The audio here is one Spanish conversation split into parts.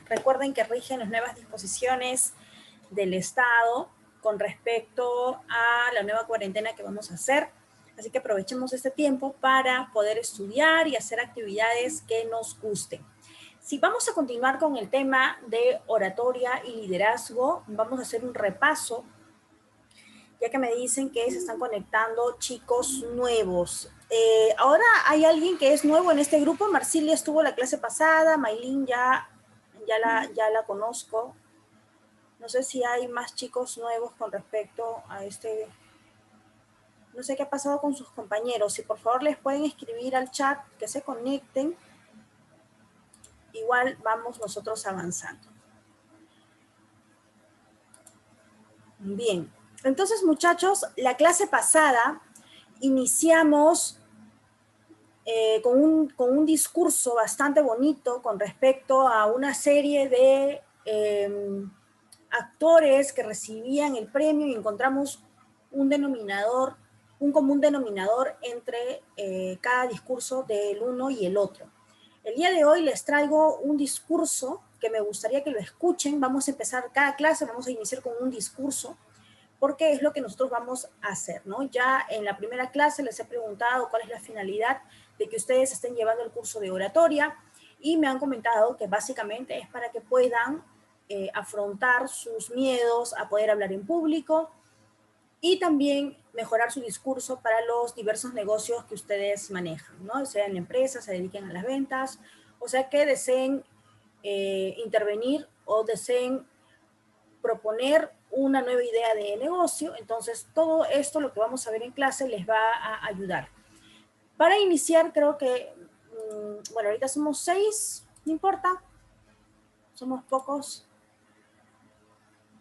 Recuerden que rigen las nuevas disposiciones del Estado con respecto a la nueva cuarentena que vamos a hacer. Así que aprovechemos este tiempo para poder estudiar y hacer actividades que nos gusten. Si vamos a continuar con el tema de oratoria y liderazgo, vamos a hacer un repaso, ya que me dicen que se están conectando chicos nuevos. Ahora hay alguien que es nuevo en este grupo. Marcilia estuvo la clase pasada, Maylin ya la conozco. No sé si hay más chicos nuevos con respecto a este. No sé qué ha pasado con sus compañeros. Si por favor les pueden escribir al chat que se conecten. Igual vamos nosotros avanzando. Bien. Entonces, muchachos, la clase pasada iniciamos con un discurso bastante bonito con respecto a una serie de actores que recibían el premio y encontramos un común denominador entre cada discurso del uno y el otro. El día de hoy les traigo un discurso que me gustaría que lo escuchen. Vamos a empezar cada clase, vamos a iniciar con un discurso, porque es lo que nosotros vamos a hacer, ¿no? Ya en la primera clase les he preguntado cuál es la finalidad de que ustedes estén llevando el curso de oratoria y me han comentado que básicamente es para que puedan afrontar sus miedos a poder hablar en público y también mejorar su discurso para los diversos negocios que ustedes manejan, ¿no? Sean empresas, se dediquen a las ventas, o sea que deseen intervenir o deseen proponer una nueva idea de negocio. Entonces, todo esto, lo que vamos a ver en clase, les va a ayudar. Para iniciar, creo que, bueno, ahorita somos 6, no importa, somos pocos,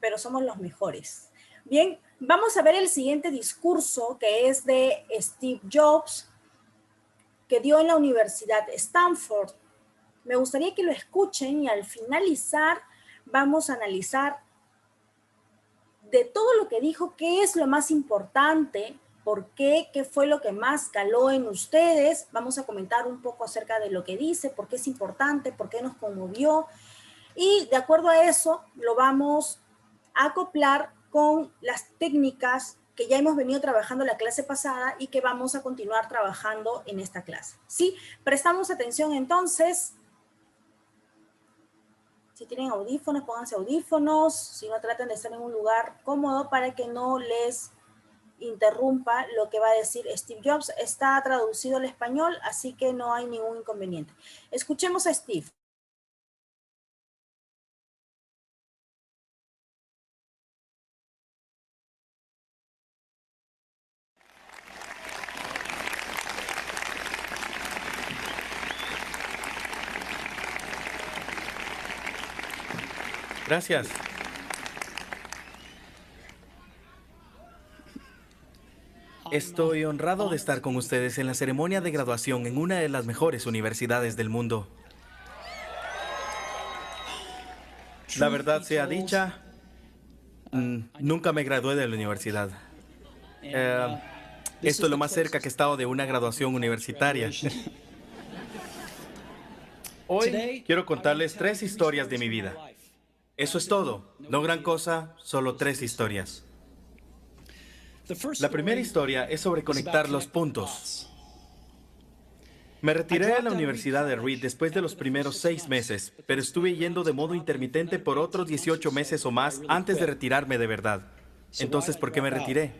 pero somos los mejores. Bien, vamos a ver el siguiente discurso, que es de Steve Jobs, que dio en la Universidad Stanford. Me gustaría que lo escuchen y al finalizar vamos a analizar de todo lo que dijo, qué es lo más importante, por qué, qué fue lo que más caló en ustedes. Vamos a comentar un poco acerca de lo que dice, por qué es importante, por qué nos conmovió. Y de acuerdo a eso, lo vamos a acoplar con las técnicas que ya hemos venido trabajando la clase pasada y que vamos a continuar trabajando en esta clase. ¿Sí? Prestamos atención entonces. Si tienen audífonos, pónganse audífonos. Si no, traten de estar en un lugar cómodo para que no les interrumpa lo que va a decir Steve Jobs. Está traducido al español, así que no hay ningún inconveniente. Escuchemos a Steve. Gracias. Estoy honrado de estar con ustedes en la ceremonia de graduación en una de las mejores universidades del mundo. La verdad sea dicha, nunca me gradué de la universidad. Esto es lo más cerca que he estado de una graduación universitaria. Hoy quiero contarles 3 historias de mi vida. Eso es todo. No gran cosa, solo 3 historias. La primera historia es sobre conectar los puntos. Me retiré de la Universidad de Reed después de los primeros 6 meses, pero estuve yendo de modo intermitente por otros 18 meses o más antes de retirarme de verdad. Entonces, ¿por qué me retiré?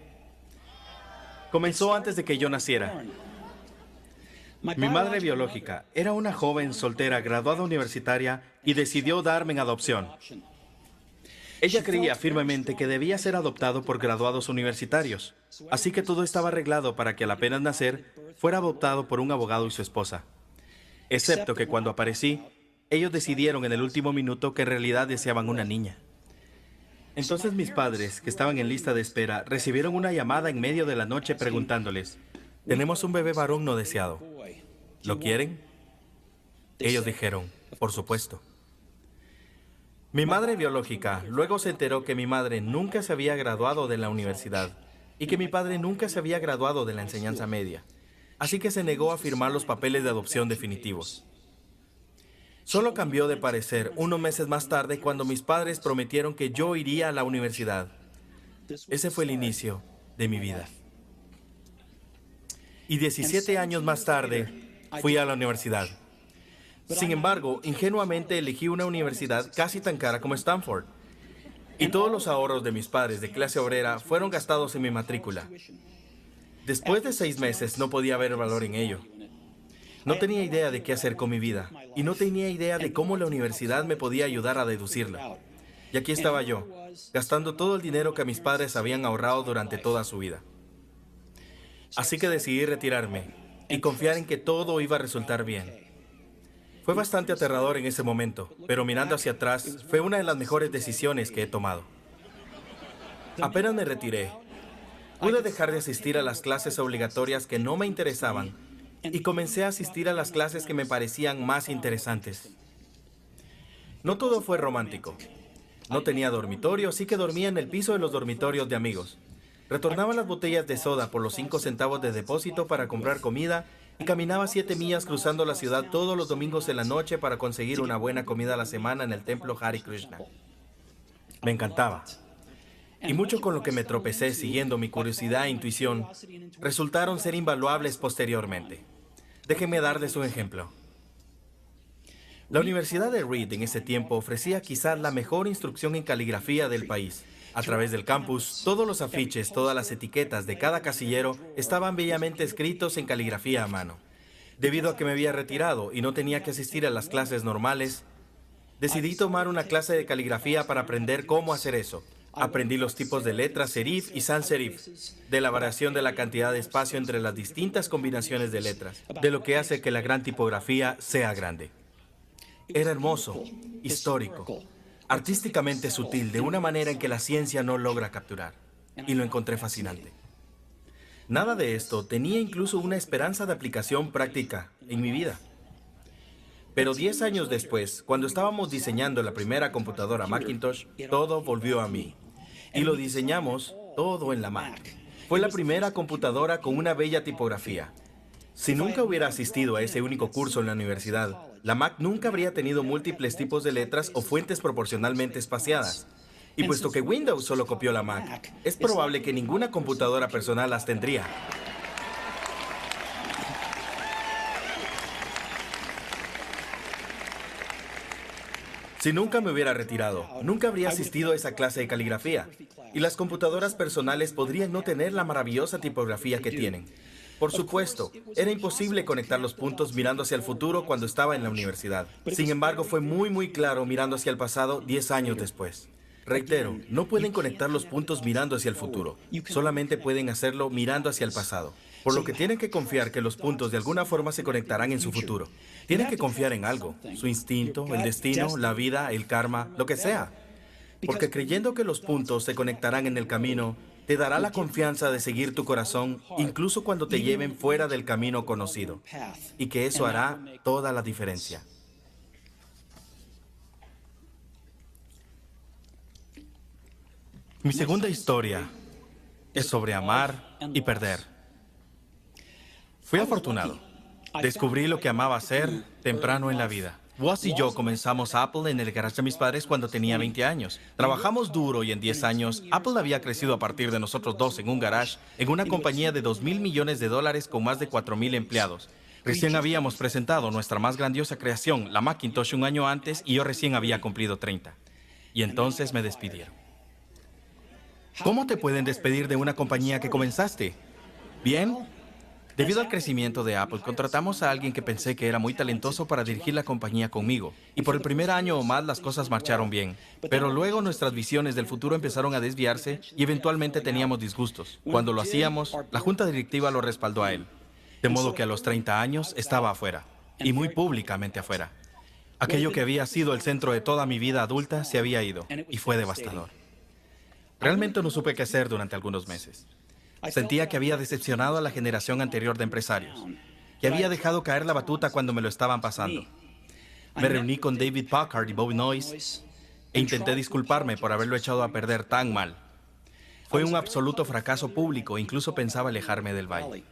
Comenzó antes de que yo naciera. Mi madre biológica era una joven soltera graduada universitaria y decidió darme en adopción. Ella creía firmemente que debía ser adoptado por graduados universitarios, así que todo estaba arreglado para que al apenas nacer fuera adoptado por un abogado y su esposa. Excepto que cuando aparecí, ellos decidieron en el último minuto que en realidad deseaban una niña. Entonces mis padres, que estaban en lista de espera, recibieron una llamada en medio de la noche preguntándoles: «Tenemos un bebé varón no deseado. ¿Lo quieren?». Ellos dijeron: «Por supuesto». Mi madre biológica luego se enteró que mi madre nunca se había graduado de la universidad y que mi padre nunca se había graduado de la enseñanza media, así que se negó a firmar los papeles de adopción definitivos. Solo cambió de parecer unos meses más tarde cuando mis padres prometieron que yo iría a la universidad. Ese fue el inicio de mi vida. Y 17 años más tarde, fui a la universidad. Sin embargo, ingenuamente elegí una universidad casi tan cara como Stanford. Y todos los ahorros de mis padres de clase obrera fueron gastados en mi matrícula. Después de 6 meses no podía ver valor en ello. No tenía idea de qué hacer con mi vida y no tenía idea de cómo la universidad me podía ayudar a deducirla. Y aquí estaba yo, gastando todo el dinero que mis padres habían ahorrado durante toda su vida. Así que decidí retirarme y confiar en que todo iba a resultar bien. Fue bastante aterrador en ese momento, pero mirando hacia atrás, fue una de las mejores decisiones que he tomado. Apenas me retiré, pude dejar de asistir a las clases obligatorias que no me interesaban y comencé a asistir a las clases que me parecían más interesantes. No todo fue romántico. No tenía dormitorio, así que dormía en el piso de los dormitorios de amigos. Retornaba las botellas de soda por los 5 centavos de depósito para comprar comida y caminaba 7 millas cruzando la ciudad todos los domingos en la noche para conseguir una buena comida a la semana en el templo Hare Krishna. Me encantaba. Y mucho con lo que me tropecé siguiendo mi curiosidad e intuición resultaron ser invaluables posteriormente. Déjenme darles un ejemplo. La Universidad de Reed en ese tiempo ofrecía quizás la mejor instrucción en caligrafía del país. A través del campus, todos los afiches, todas las etiquetas de cada casillero estaban bellamente escritos en caligrafía a mano. Debido a que me había retirado y no tenía que asistir a las clases normales, decidí tomar una clase de caligrafía para aprender cómo hacer eso. Aprendí los tipos de letras serif y sans serif, de la variación de la cantidad de espacio entre las distintas combinaciones de letras, de lo que hace que la gran tipografía sea grande. Era hermoso, histórico, artísticamente sutil, de una manera en que la ciencia no logra capturar, y lo encontré fascinante. Nada de esto tenía incluso una esperanza de aplicación práctica en mi vida. Pero 10 años después, cuando estábamos diseñando la primera computadora Macintosh, todo volvió a mí. Y lo diseñamos todo en la Mac. Fue la primera computadora con una bella tipografía. Si nunca hubiera asistido a ese único curso en la universidad, la Mac nunca habría tenido múltiples tipos de letras o fuentes proporcionalmente espaciadas. Y puesto que Windows solo copió la Mac, es probable que ninguna computadora personal las tendría. Si nunca me hubiera retirado, nunca habría asistido a esa clase de caligrafía. Y las computadoras personales podrían no tener la maravillosa tipografía que tienen. Por supuesto, era imposible conectar los puntos mirando hacia el futuro cuando estaba en la universidad. Sin embargo, fue muy claro mirando hacia el pasado 10 años después. Reitero, no pueden conectar los puntos mirando hacia el futuro. Solamente pueden hacerlo mirando hacia el pasado. Por lo que tienen que confiar que los puntos de alguna forma se conectarán en su futuro. Tienen que confiar en algo, su instinto, el destino, la vida, el karma, lo que sea. Porque creyendo que los puntos se conectarán en el camino, te dará la confianza de seguir tu corazón, incluso cuando te lleven fuera del camino conocido. Y que eso hará toda la diferencia. Mi segunda historia es sobre amar y perder. Fui afortunado. Descubrí lo que amaba hacer temprano en la vida. Woz y yo comenzamos Apple en el garage de mis padres cuando tenía 20 años. Trabajamos duro y en 10 años, Apple había crecido a partir de nosotros dos en un garage, en una compañía de $2,000 millones con más de 4,000 empleados. Recién habíamos presentado nuestra más grandiosa creación, la Macintosh, un año antes y yo recién había cumplido 30. Y entonces me despidieron. ¿Cómo te pueden despedir de una compañía que comenzaste? Bien. Debido al crecimiento de Apple, contratamos a alguien que pensé que era muy talentoso para dirigir la compañía conmigo. Y por el primer año o más las cosas marcharon bien. Pero luego nuestras visiones del futuro empezaron a desviarse y eventualmente teníamos disgustos. Cuando lo hacíamos, la junta directiva lo respaldó a él. De modo que a los 30 años estaba afuera. Y muy públicamente afuera. Aquello que había sido el centro de toda mi vida adulta se había ido. Y fue devastador. Realmente no supe qué hacer durante algunos meses. Sentía que había decepcionado a la generación anterior de empresarios, que había dejado caer la batuta cuando me lo estaban pasando. Me reuní con David Packard y Bobby Noyce e intenté disculparme por haberlo echado a perder tan mal. Fue un absoluto fracaso público, incluso pensaba alejarme del baile.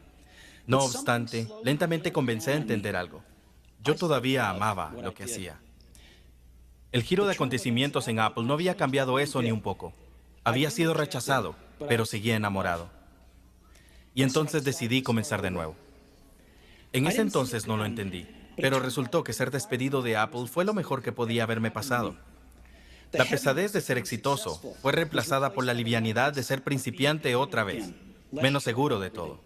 No obstante, lentamente comencé a entender algo. yo todavía amaba lo que hacía. El giro de acontecimientos en Apple no había cambiado eso ni un poco. Había sido rechazado, pero seguía enamorado. Y entonces decidí comenzar de nuevo. En ese entonces no lo entendí, pero resultó que ser despedido de Apple fue lo mejor que podía haberme pasado. La pesadez de ser exitoso fue reemplazada por la livianidad de ser principiante otra vez, menos seguro de todo.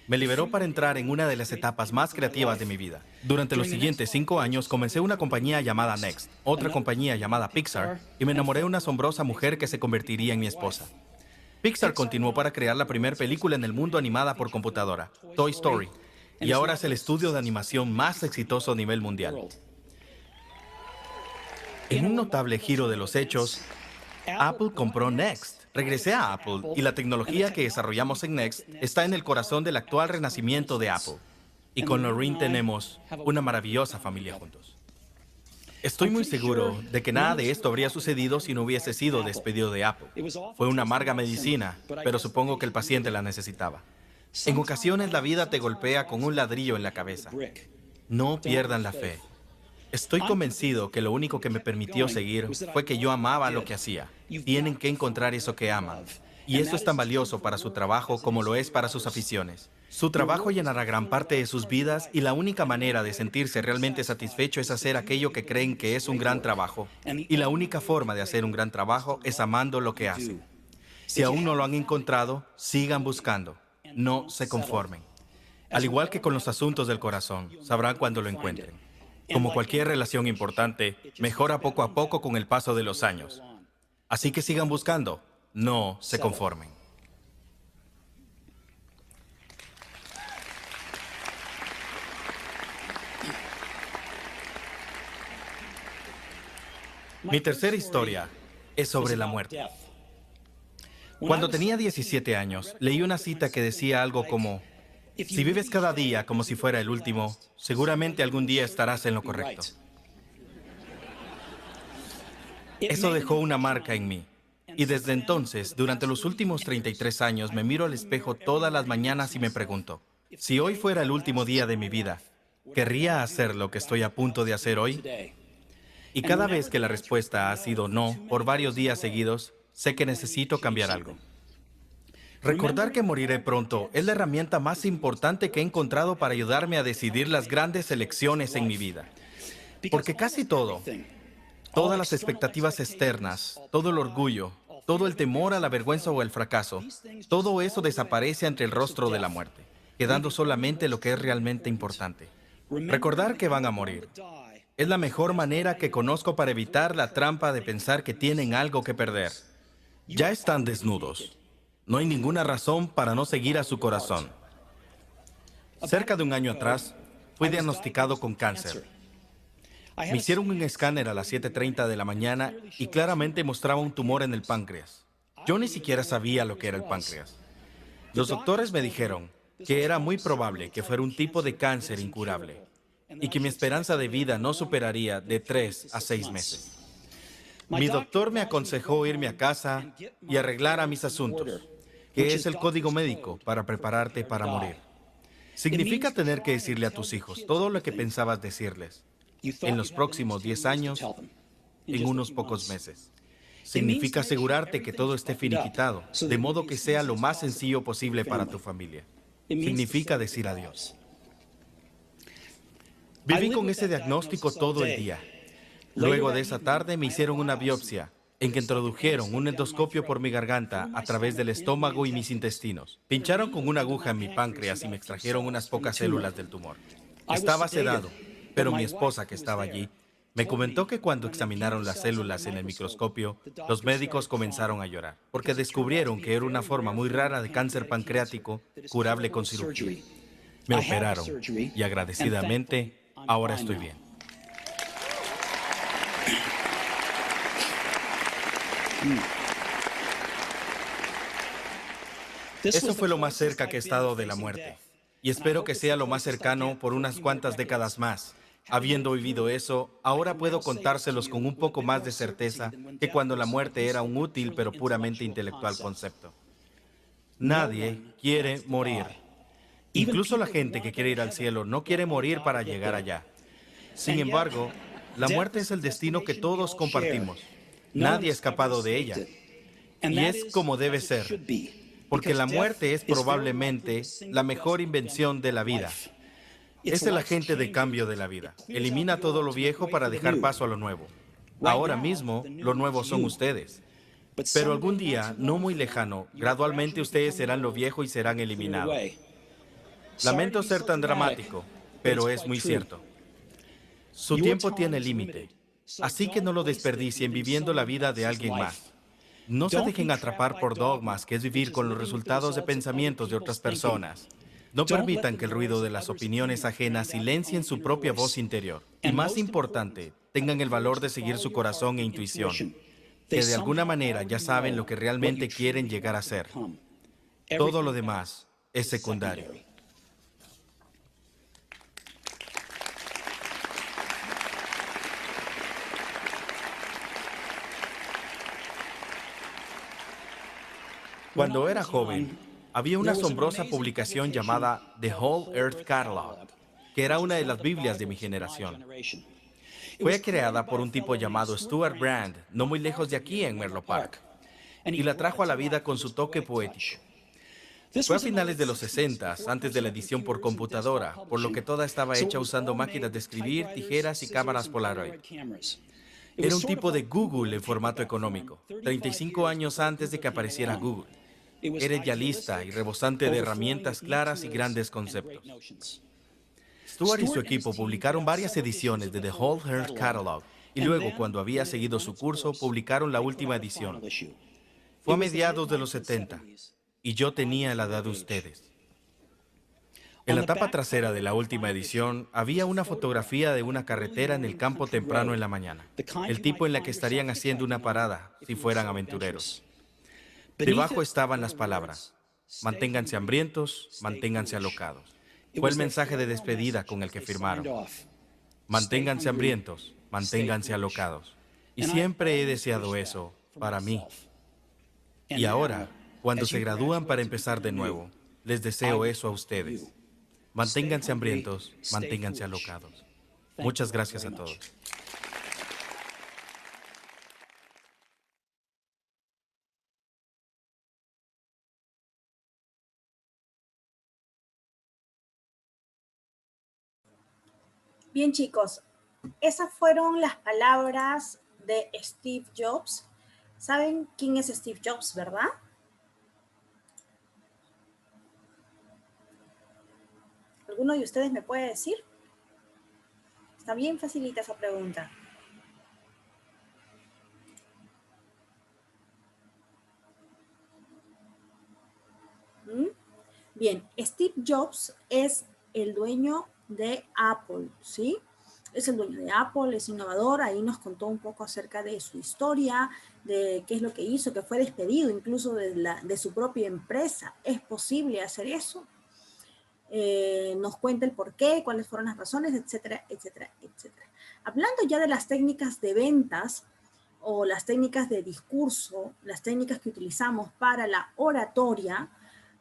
Me liberó para entrar en una de las etapas más creativas de mi vida. Durante los siguientes 5 años comencé una compañía llamada Next, otra compañía llamada Pixar, y me enamoré de una asombrosa mujer que se convertiría en mi esposa. Pixar continuó para crear la primera película en el mundo animada por computadora, Toy Story, y ahora es el estudio de animación más exitoso a nivel mundial. En un notable giro de los hechos, Apple compró Next. Regresé a Apple y la tecnología que desarrollamos en Next está en el corazón del actual renacimiento de Apple. Y con Lorraine tenemos una maravillosa familia juntos. Estoy muy seguro de que nada de esto habría sucedido si no hubiese sido despedido de Apple. Fue una amarga medicina, pero supongo que el paciente la necesitaba. En ocasiones la vida te golpea con un ladrillo en la cabeza. No pierdan la fe. Estoy convencido que lo único que me permitió seguir fue que yo amaba lo que hacía. Tienen que encontrar eso que aman. Y eso es tan valioso para su trabajo como lo es para sus aficiones. Su trabajo llenará gran parte de sus vidas y la única manera de sentirse realmente satisfecho es hacer aquello que creen que es un gran trabajo. Y la única forma de hacer un gran trabajo es amando lo que hacen. Si aún no lo han encontrado, sigan buscando. No se conformen. Al igual que con los asuntos del corazón, sabrán cuando lo encuentren. Como cualquier relación importante, mejora poco a poco con el paso de los años. Así que sigan buscando, no se conformen. Mi tercera historia es sobre la muerte. Cuando tenía 17 años, leí una cita que decía algo como: si vives cada día como si fuera el último, seguramente algún día estarás en lo correcto. Eso dejó una marca en mí. Y desde entonces, durante los últimos 33 años, me miro al espejo todas las mañanas y me pregunto, si hoy fuera el último día de mi vida, ¿querría hacer lo que estoy a punto de hacer hoy? Y cada vez que la respuesta ha sido no, por varios días seguidos, sé que necesito cambiar algo. Recordar que moriré pronto es la herramienta más importante que he encontrado para ayudarme a decidir las grandes elecciones en mi vida. Porque casi todo, todas las expectativas externas, todo el orgullo, todo el temor a la vergüenza o el fracaso, todo eso desaparece ante el rostro de la muerte, quedando solamente lo que es realmente importante. Recordar que van a morir es la mejor manera que conozco para evitar la trampa de pensar que tienen algo que perder. Ya están desnudos. No hay ninguna razón para no seguir a su corazón. Cerca de un año atrás, fui diagnosticado con cáncer. Me hicieron un escáner a las 7:30 de la mañana y claramente mostraba un tumor en el páncreas. Yo ni siquiera sabía lo que era el páncreas. Los doctores me dijeron que era muy probable que fuera un tipo de cáncer incurable y que mi esperanza de vida no superaría de 3 a 6 meses. Mi doctor me aconsejó irme a casa y arreglar a mis asuntos, que es el código médico para prepararte para morir. Significa tener que decirle a tus hijos todo lo que pensabas decirles en los próximos 10 años, en unos pocos meses. Significa asegurarte que todo esté finiquitado, de modo que sea lo más sencillo posible para tu familia. Significa decir adiós. Viví con ese diagnóstico todo el día. Luego de esa tarde me hicieron una biopsia, en que introdujeron un endoscopio por mi garganta a través del estómago y mis intestinos. Pincharon con una aguja en mi páncreas y me extrajeron unas pocas células del tumor. Estaba sedado, pero mi esposa, que estaba allí, me comentó que cuando examinaron las células en el microscopio, los médicos comenzaron a llorar, porque descubrieron que era una forma muy rara de cáncer pancreático curable con cirugía. Me operaron y agradecidamente, ahora estoy bien. Eso fue lo más cerca que he estado de la muerte. Y espero que sea lo más cercano por unas cuantas décadas más. Habiendo vivido eso, ahora puedo contárselos con un poco más de certeza que cuando la muerte era un útil pero puramente intelectual concepto. Nadie quiere morir. Incluso la gente que quiere ir al cielo no quiere morir para llegar allá. Sin embargo, la muerte es el destino que todos compartimos. Nadie ha escapado de ella. Y es como debe ser, porque la muerte es probablemente la mejor invención de la vida. Es el agente de cambio de la vida. Elimina todo lo viejo para dejar paso a lo nuevo. Ahora mismo, lo nuevo son ustedes. Pero algún día, no muy lejano, gradualmente ustedes serán lo viejo y serán eliminados. Lamento ser tan dramático, pero es muy cierto. Su tiempo tiene límite, así que no lo desperdicien viviendo la vida de alguien más. No se dejen atrapar por dogmas, que es vivir con los resultados de pensamientos de otras personas. No permitan que el ruido de las opiniones ajenas silencien su propia voz interior. Y más importante, tengan el valor de seguir su corazón e intuición, que de alguna manera ya saben lo que realmente quieren llegar a ser. Todo lo demás es secundario. Cuando era joven, había una asombrosa publicación llamada The Whole Earth Catalog, que era una de las Biblias de mi generación. Fue creada por un tipo llamado Stuart Brand, no muy lejos de aquí en Menlo Park, y la trajo a la vida con su toque poético. Fue a finales de los 60, antes de la edición por computadora, por lo que toda estaba hecha usando máquinas de escribir, tijeras y cámaras Polaroid. Era un tipo de Google en formato económico, 35 años antes de que apareciera Google. Era idealista y rebosante de herramientas claras y grandes conceptos. Stuart y su equipo publicaron varias ediciones de The Whole Earth Catalog y luego, cuando había seguido su curso, publicaron la última edición. Fue a mediados de los 70 y yo tenía la edad de ustedes. En la tapa trasera de la última edición había una fotografía de una carretera en el campo temprano en la mañana, el tipo en la que estarían haciendo una parada si fueran aventureros. Debajo estaban las palabras: manténganse hambrientos, manténganse alocados. Fue el mensaje de despedida con el que firmaron. Manténganse hambrientos, manténganse alocados. Y siempre he deseado eso para mí. Y ahora, cuando se gradúan para empezar de nuevo, les deseo eso a ustedes. Manténganse hambrientos, manténganse alocados. Muchas gracias a todos. Bien, chicos, esas fueron las palabras de Steve Jobs. ¿Saben quién es Steve Jobs, verdad? ¿Alguno de ustedes me puede decir? Está bien facilita esa pregunta. ¿Mm? Bien, Steve Jobs es el dueño de Apple, ¿sí? Es el dueño de Apple, es innovador, ahí nos contó un poco acerca de su historia, de qué es lo que hizo, que fue despedido incluso de su propia empresa. ¿Es posible hacer eso? Nos cuenta el por qué, cuáles fueron las razones, etcétera, etcétera, etcétera. Hablando ya de las técnicas de ventas o las técnicas de discurso, las técnicas que utilizamos para la oratoria,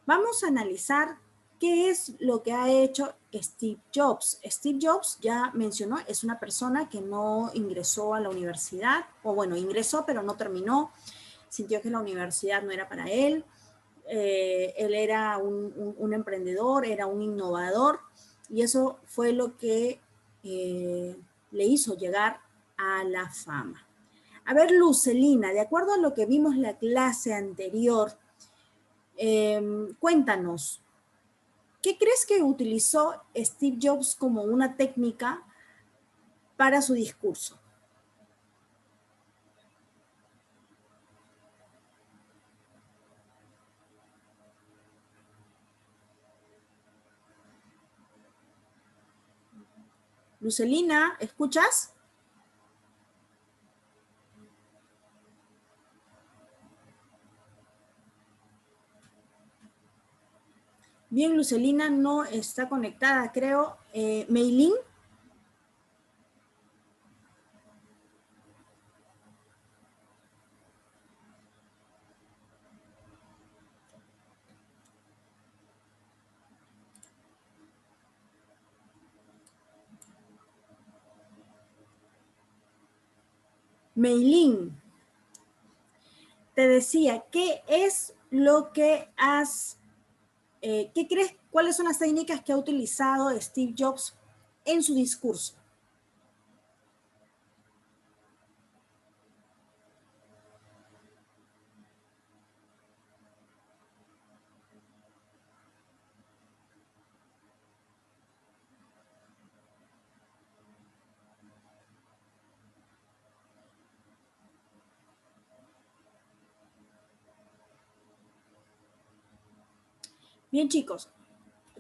vamos a analizar qué es lo que ha hecho Steve Jobs. Steve Jobs, ya mencionó, es una persona que no ingresó a la universidad, o bueno, ingresó pero no terminó, sintió que la universidad no era para él. Él era un emprendedor, era un innovador, y eso fue lo que le hizo llegar a la fama. A ver, Lucelina, de acuerdo a lo que vimos en la clase anterior, cuéntanos, ¿qué crees que utilizó Steve Jobs como una técnica para su discurso? Lucelina, ¿escuchas? Bien, Lucelina no está conectada, creo. Meilín. Meilín, te decía, ¿qué es lo que qué crees, cuáles son las técnicas que ha utilizado Steve Jobs en su discurso? Bien, chicos,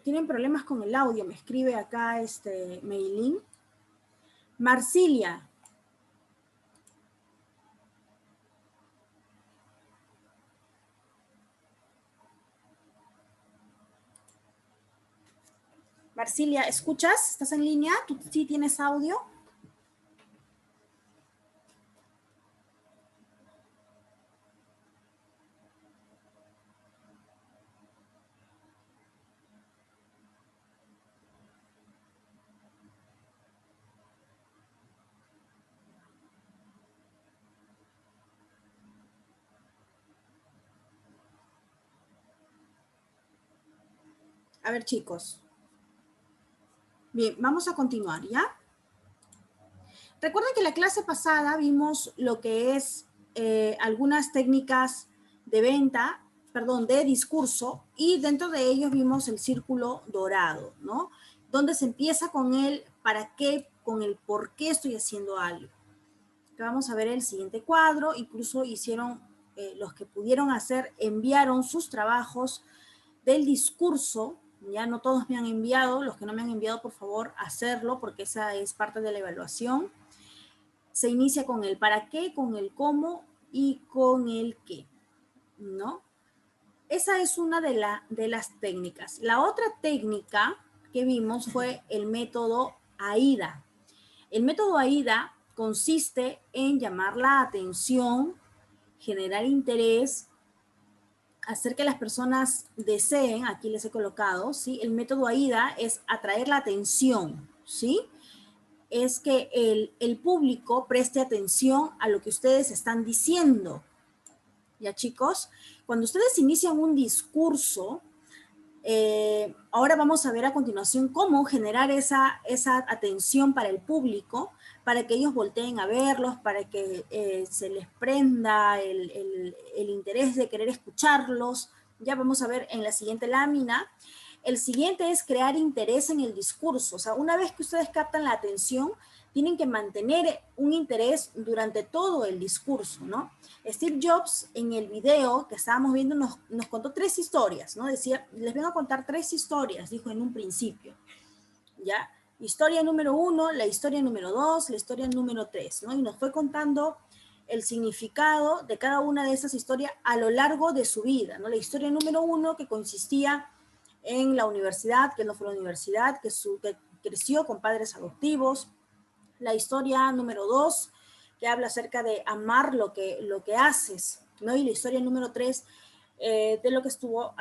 tienen problemas con el audio, me escribe acá Meilín. Marcilia. Marcilia, ¿escuchas? ¿Estás en línea? ¿Tú sí tienes audio? A ver, chicos. Bien, vamos a continuar, ¿ya? Recuerden que la clase pasada vimos lo que es algunas técnicas de venta, perdón, de discurso, y dentro de ellos vimos el círculo dorado, ¿no? Donde se empieza con el para qué, con el por qué estoy haciendo algo. Acá vamos a ver el siguiente cuadro, incluso hicieron, los que pudieron hacer, enviaron sus trabajos del discurso. Ya no todos me han enviado, los que no me han enviado, por favor, hacerlo, porque esa es parte de la evaluación. Se inicia con el para qué, con el cómo y con el qué, ¿no? Esa es una de las técnicas. La otra técnica que vimos fue el método AIDA. El método AIDA consiste en llamar la atención, generar interés, hacer que las personas deseen, aquí les he colocado, ¿sí? El método AIDA es atraer la atención, ¿sí? Es que el público preste atención a lo que ustedes están diciendo. ¿Ya, chicos? Cuando ustedes inician un discurso, ahora vamos a ver a continuación cómo generar esa atención para el público, para que ellos volteen a verlos, para que se les prenda el interés de querer escucharlos. Ya vamos a ver en la siguiente lámina. El siguiente es crear interés en el discurso. O sea, una vez que ustedes captan la atención, tienen que mantener un interés durante todo el discurso, ¿no? Steve Jobs, en el video que estábamos viendo, nos contó 3 historias, ¿no? Decía, les vengo a contar 3 historias, dijo en un principio, ¿ya? Historia número 1, la historia número 2, la historia número 3, ¿no? Y nos fue contando el significado de cada una de esas historias a lo largo de su vida, ¿no? La historia número 1, que consistía en la universidad, que no fue la universidad, que creció con padres adoptivos. La historia número 2, que habla acerca de amar lo que haces, ¿no? Y la historia número 3, de lo que estuvo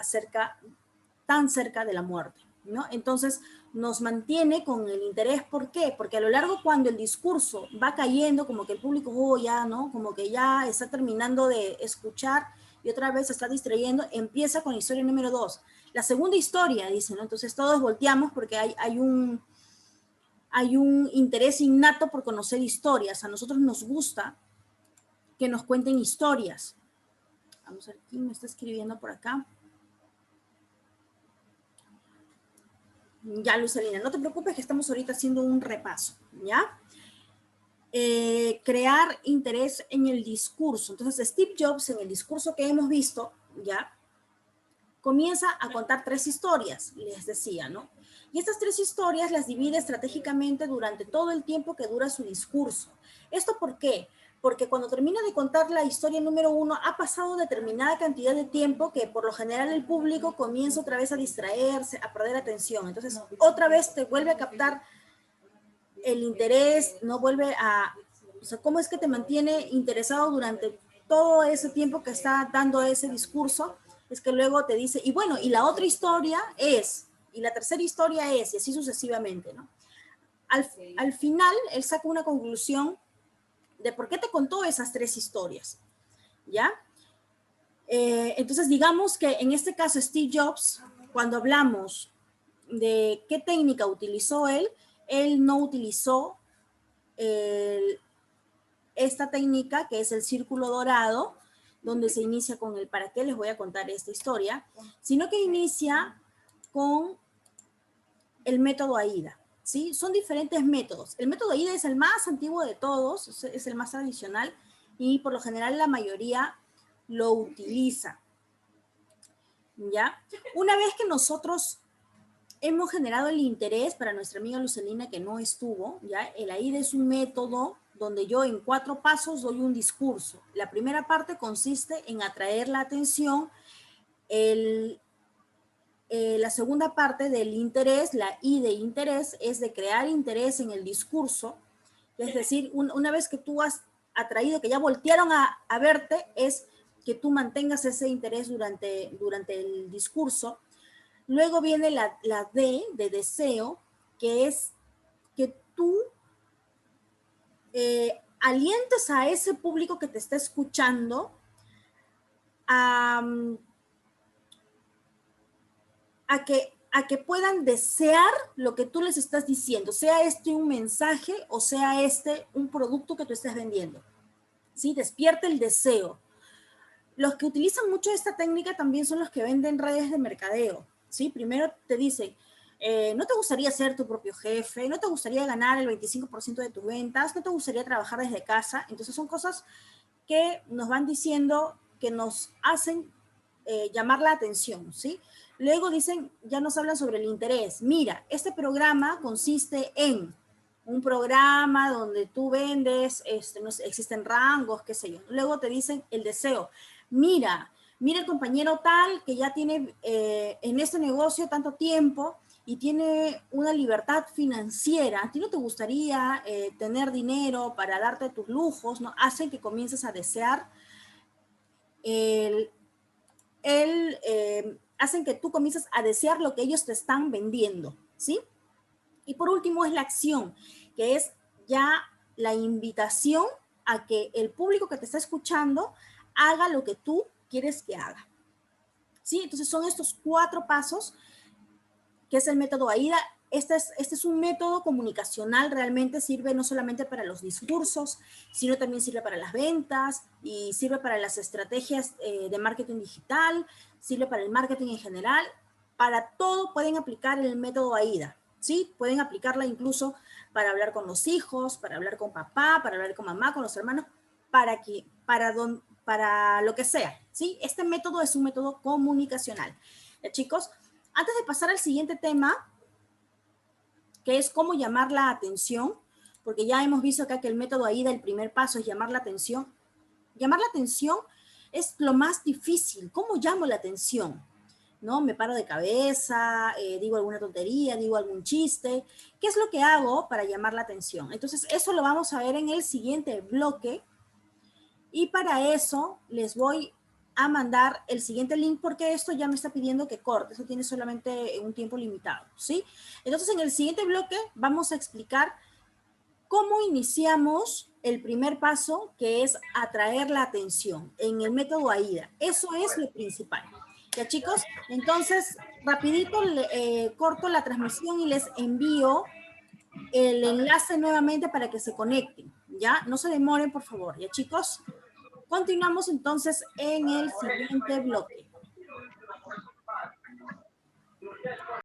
tan cerca de la muerte, ¿no? Entonces, nos mantiene con el interés. ¿Por qué? Porque a lo largo, cuando el discurso va cayendo, como que el público, oh, ya, ¿no? Como que ya está terminando de escuchar y otra vez se está distrayendo, empieza con la historia número 2. La segunda historia, dice, ¿no? Entonces todos volteamos porque hay un interés innato por conocer historias. A nosotros nos gusta que nos cuenten historias. Vamos a ver quién me está escribiendo por acá. Ya, Lucelina, no te preocupes que estamos ahorita haciendo un repaso, ¿ya? Crear interés en el discurso. Entonces, Steve Jobs, en el discurso que hemos visto, ¿ya? Comienza a contar 3 historias, les decía, ¿no? Y estas 3 historias las divide estratégicamente durante todo el tiempo que dura su discurso. ¿Esto por qué? Porque cuando termina de contar la historia número 1, ha pasado determinada cantidad de tiempo que por lo general el público comienza otra vez a distraerse, a perder atención. Entonces, otra vez te vuelve a captar el interés, no vuelve a... O sea, ¿cómo es que te mantiene interesado durante todo ese tiempo que está dando ese discurso? Es que luego te dice, y bueno, y la otra historia es, y la tercera historia es, y así sucesivamente, ¿no? Al final, él saca una conclusión de por qué te contó esas 3 historias, ¿ya? Entonces, digamos que en este caso Steve Jobs, cuando hablamos de qué técnica utilizó él no utilizó esta técnica que es el círculo dorado, donde se inicia con el para qué, les voy a contar esta historia, sino que inicia con el método AIDA, ¿sí? Son diferentes métodos. El método AIDA es el más antiguo de todos, es el más tradicional y por lo general la mayoría lo utiliza, ¿ya? Una vez que nosotros hemos generado el interés para nuestra amiga Lucelina que no estuvo, ¿ya? El AIDA es un método donde yo en 4 pasos doy un discurso. La primera parte consiste en atraer la atención, la segunda parte del interés, la I de interés, es de crear interés en el discurso, es decir, una vez que tú has atraído, que ya voltearon a verte, es que tú mantengas ese interés durante el discurso. Luego viene la D de deseo, que es que tú alientes a ese público que te está escuchando a que puedan desear lo que tú les estás diciendo, sea este un mensaje o sea este un producto que tú estés vendiendo. ¿Sí? Despierta el deseo. Los que utilizan mucho esta técnica también son los que venden redes de mercadeo. ¿Sí? Primero te dicen, ¿no te gustaría ser tu propio jefe? ¿No te gustaría ganar el 25% de tus ventas? ¿No te gustaría trabajar desde casa? Entonces son cosas que nos van diciendo, que nos hacen llamar la atención, ¿sí? Luego dicen, ya nos hablan sobre el interés. Mira, este programa consiste en un programa donde tú vendes, no sé, existen rangos, qué sé yo. Luego te dicen el deseo. Mira el compañero tal que ya tiene en este negocio tanto tiempo y tiene una libertad financiera. ¿A ti no te gustaría tener dinero para darte tus lujos? ¿No? Hacen que comiences a desear hacen que tú comiences a desear lo que ellos te están vendiendo, ¿sí? Y por último es la acción, que es ya la invitación a que el público que te está escuchando haga lo que tú quieres que haga, ¿sí? Entonces son estos 4 pasos, que es el método AIDA. Este es un método comunicacional, realmente sirve no solamente para los discursos, sino también sirve para las ventas y sirve para las estrategias de marketing digital, sirve para el marketing en general. Para todo pueden aplicar el método AIDA, ¿sí? Pueden aplicarla incluso para hablar con los hijos, para hablar con papá, para hablar con mamá, con los hermanos, para lo que sea, ¿sí? Este método es un método comunicacional. Chicos, antes de pasar al siguiente tema, que es cómo llamar la atención, porque ya hemos visto acá que el método AIDA, el primer paso es llamar la atención. Llamar la atención es lo más difícil. ¿Cómo llamo la atención? ¿No? Me paro de cabeza, digo alguna tontería, digo algún chiste. ¿Qué es lo que hago para llamar la atención? Entonces, eso lo vamos a ver en el siguiente bloque. Y para eso les voy a mandar el siguiente link porque esto ya me está pidiendo que corte. Eso tiene solamente un tiempo limitado, ¿sí? Entonces, en el siguiente bloque vamos a explicar cómo iniciamos el primer paso, que es atraer la atención en el método AIDA. Eso es lo principal. ¿Ya, chicos? Entonces, rapidito corto la transmisión y les envío el enlace nuevamente para que se conecten. ¿Ya? No se demoren, por favor. ¿Ya, chicos? Continuamos entonces en el siguiente bloque.